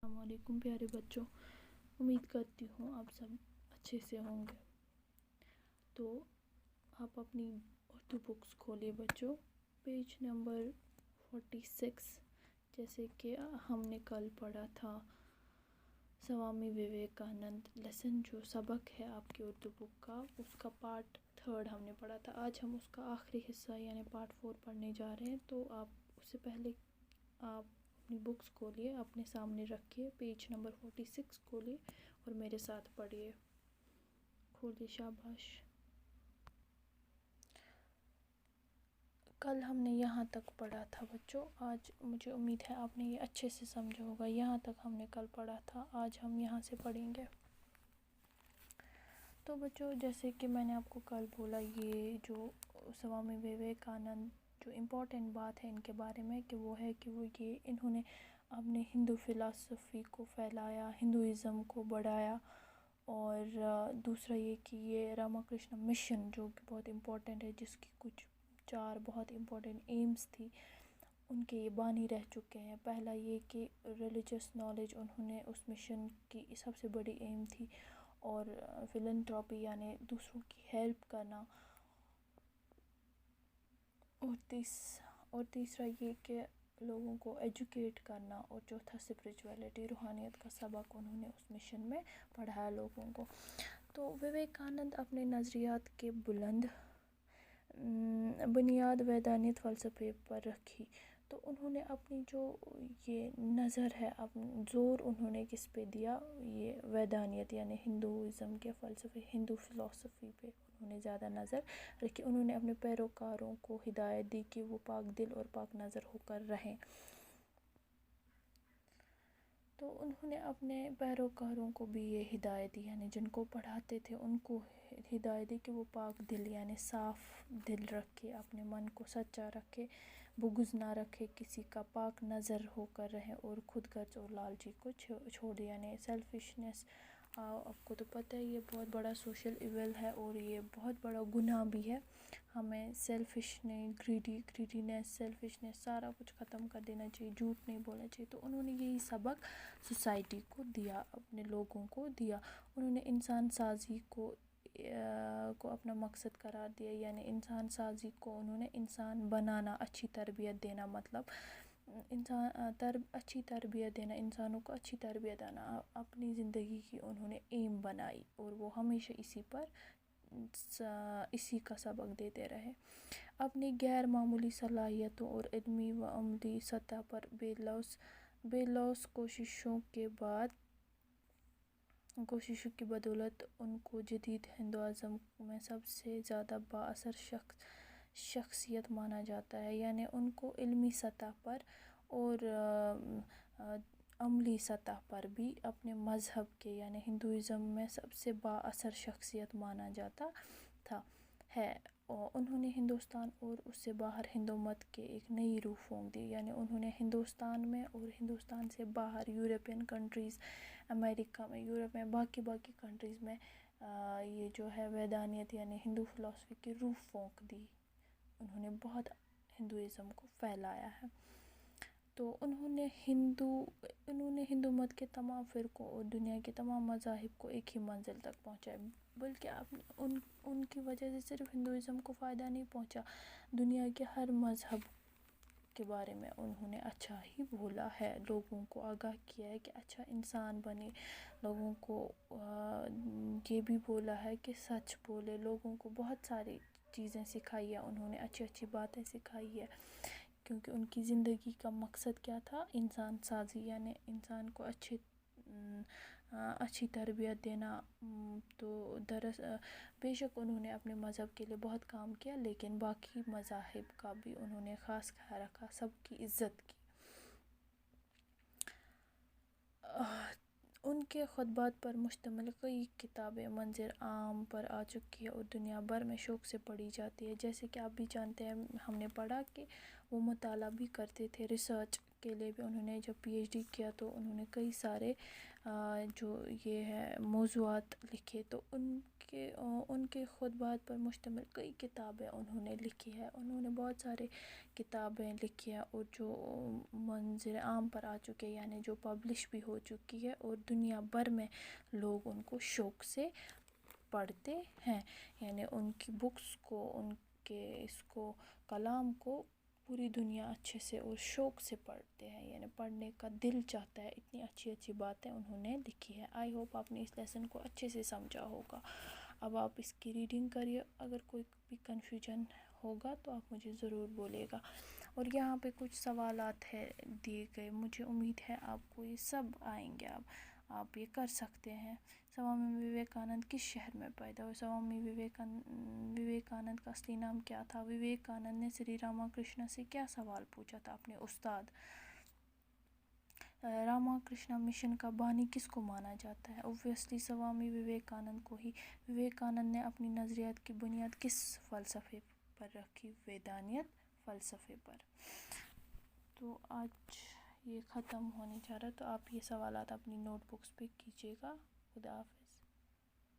السلام علیکم پیارے بچوں، امید کرتی ہوں آپ سب اچھے سے ہوں گے۔ تو آپ اپنی اردو بکس کھولے بچوں، پیج نمبر 46۔ جیسے کہ ہم نے کل پڑھا تھا سوامی وویکانند لیسن، جو سبق ہے آپ کی اردو بک کا، اس کا پارٹ 3 ہم نے پڑھا تھا۔ آج ہم اس کا آخری حصہ یعنی پارٹ 4 پڑھنے جا رہے ہیں۔ تو آپ اس سے پہلے آپ اپنی بکس کھولیے، اپنے سامنے رکھیے، پیج نمبر 46 کھولیے اور میرے ساتھ پڑھیے۔ کھولیے، شاباش۔ کل ہم نے یہاں تک پڑھا تھا بچوں، آج مجھے امید ہے آپ نے یہ اچھے سے سمجھا ہوگا۔ یہاں تک ہم نے کل پڑھا تھا، آج ہم یہاں سے پڑھیں گے۔ تو بچوں، جیسے کہ میں نے آپ کو کل بولا، یہ جو سوامی وویکانند، جو امپورٹنٹ بات ہے ان کے بارے میں کہ وہ ہے کہ انہوں نے اپنے ہندو فلسفی کو پھیلایا، ہندوازم کو بڑھایا، اور دوسرا یہ کہ یہ راما کرشنا مشن جو کہ بہت امپورٹنٹ ہے، جس کی کچھ 4 بہت امپورٹنٹ ایمز تھی، ان کے یہ بانی رہ چکے ہیں۔ پہلا یہ کہ ریلیجس نالج انہوں نے اس مشن کی سب سے بڑی ایم تھی، اور فلنٹراپی یعنی دوسروں کی ہیلپ کرنا، اور تیسرا یہ کہ لوگوں کو ایجوکیٹ کرنا، اور چوتھا اسپریچویلٹی، روحانیت کا سبق انہوں نے اس مشن میں پڑھایا لوگوں کو۔ تو وویکانند اپنے نظریات کے بنیاد ویدانت فلسفے پر رکھی۔ تو انہوں نے اپنی جو یہ نظر ہے، زور انہوں نے کس پہ دیا؟ یہ ویدانیت یعنی ہندوازم کے فلسفے، ہندو فلسفی پہ انہوں نے زیادہ نظر رکھی۔ انہوں نے اپنے پیروکاروں کو ہدایت دی کہ وہ پاک دل اور پاک نظر ہو کر رہیں۔ تو انہوں نے اپنے پیروکاروں کو بھی یہ ہدایت دی، یعنی جن کو پڑھاتے تھے ان کو ہدایت دی کہ وہ پاک دل یعنی صاف دل رکھے، اپنے من کو سچا رکھے، بغض نہ رکھے کسی کا، پاک نظر ہو کر رہے، اور خود غرض اور لالچی کو چھوڑ دے، یعنی سیلفشنس۔ آپ کو تو پتہ ہے یہ بہت بڑا سوشل ایول ہے، اور یہ بہت بڑا گناہ بھی ہے۔ ہمیں گریڈینس، سیلفشنس، سارا کچھ ختم کر دینا چاہیے، جھوٹ نہیں بولنا چاہیے۔ تو انہوں نے یہی سبق سوسائٹی کو دیا، اپنے لوگوں کو دیا۔ انہوں نے انسان سازی کو اپنا مقصد قرار دیا، یعنی انسان سازی کو انہوں نے انسان بنانا، اچھی تربیت دینا، مطلب اچھی تربیت دینا، انسانوں کو اچھی تربیت دینا اپنی زندگی کی انہوں نے ایم بنائی، اور وہ ہمیشہ اسی کا سبق دیتے رہے۔ اپنی غیر معمولی صلاحیتوں اور علمی و عملی سطح پر بے لوث کوششوں کی بدولت ان کو جدید ہندوازم میں سب سے زیادہ بااثر شخصیت مانا جاتا ہے، یعنی ان کو علمی سطح پر اور عملی سطح پر بھی اپنے مذہب کے یعنی ہندوازم میں سب سے بااثر شخصیت مانا جاتا ہے۔ اور انہوں نے ہندوستان اور اس سے باہر ہندو مت کے ایک نئی روح پھونک دی، یعنی انہوں نے ہندوستان میں اور ہندوستان سے باہر یورپین کنٹریز، امریکہ میں، یورپ میں، باقی کنٹریز میں یہ جو ہے ویدانیت یعنی ہندو فلسفی کی روح پھونک دی۔ انہوں نے بہت ہندوازم کو پھیلایا ہے۔ تو انہوں نے ہندو مت کے تمام فرقوں اور دنیا کے تمام مذاہب کو ایک ہی منزل تک پہنچایا، بلکہ ان کی وجہ سے صرف ہندوازم کو فائدہ نہیں پہنچا، دنیا کے ہر مذہب کے بارے میں انہوں نے اچھا ہی بولا ہے، لوگوں کو آگاہ کیا ہے کہ اچھا انسان بنے، لوگوں کو یہ بھی بولا ہے کہ سچ بولے، لوگوں کو بہت ساری چیزیں سکھائی ہے، انہوں نے اچھی اچھی باتیں سکھائی ہے، کیونکہ ان کی زندگی کا مقصد کیا تھا؟ انسان سازی، یعنی انسان کو اچھی تربیت دینا۔ تو بے شک انہوں نے اپنے مذہب کے لیے بہت کام کیا، لیکن باقی مذاہب کا بھی انہوں نے خاص خیال رکھا، سب کی عزت کی۔ ان کے خطبات پر مشتمل کئی کتابیں منظر عام پر آ چکی ہیں اور دنیا بھر میں شوق سے پڑھی جاتی ہے۔ جیسے کہ آپ بھی جانتے ہیں، ہم نے پڑھا کہ وہ مطالعہ بھی کرتے تھے، ریسرچ کے لیے بھی انہوں نے جب PhD کیا تو انہوں نے کئی سارے جو یہ ہے موضوعات لکھے، تو ان کے خطبات پر مشتمل کئی کتابیں انہوں نے لکھی ہے. انہوں نے بہت سارے کتابیں لکھی ہیں اور جو منظر عام پر آ چکے، یعنی جو پبلش بھی ہو چکی ہے اور دنیا بھر میں لوگ ان کو شوق سے پڑھتے ہیں. یعنی ان کی بکس کو، ان کے اس کو کلام کو پوری دنیا اچھے سے اور شوق سے پڑھتے ہیں، یعنی پڑھنے کا دل چاہتا ہے. اتنی اچھی اچھی باتیں انہوں نے لکھی ہے. آئی ہوپ آپ نے اس لیسن کو اچھے سے سمجھا ہوگا. اب آپ اس کی ریڈنگ کریے. اگر کوئی بھی کنفیوژن ہوگا تو آپ مجھے ضرور بولے گا. اور یہاں پہ کچھ سوالات ہے دیے گئے، مجھے امید ہے آپ کو یہ سب آئیں گے. اب آپ یہ کر سکتے ہیں. سوامی وویکانند کس شہر میں پیدا ہوئے؟ سوامی وویکانند کا اصلی نام کیا تھا؟ وویکانند نے سری راما کرشنا سے کیا سوال پوچھا تھا؟ اپنے استاد. راما کرشنا مشن کا بانی کس کو مانا جاتا ہے؟ اوبویسلی سوامی وویکانند کو ہی. وویکانند نے اپنی نظریات کی بنیاد کس فلسفے پر رکھی؟ ویدانت فلسفے پر. تو آج یہ ختم ہونے جا رہا ہے، تو آپ یہ سوالات اپنی نوٹ بکس پہ کیجیے گا. خدا حافظ.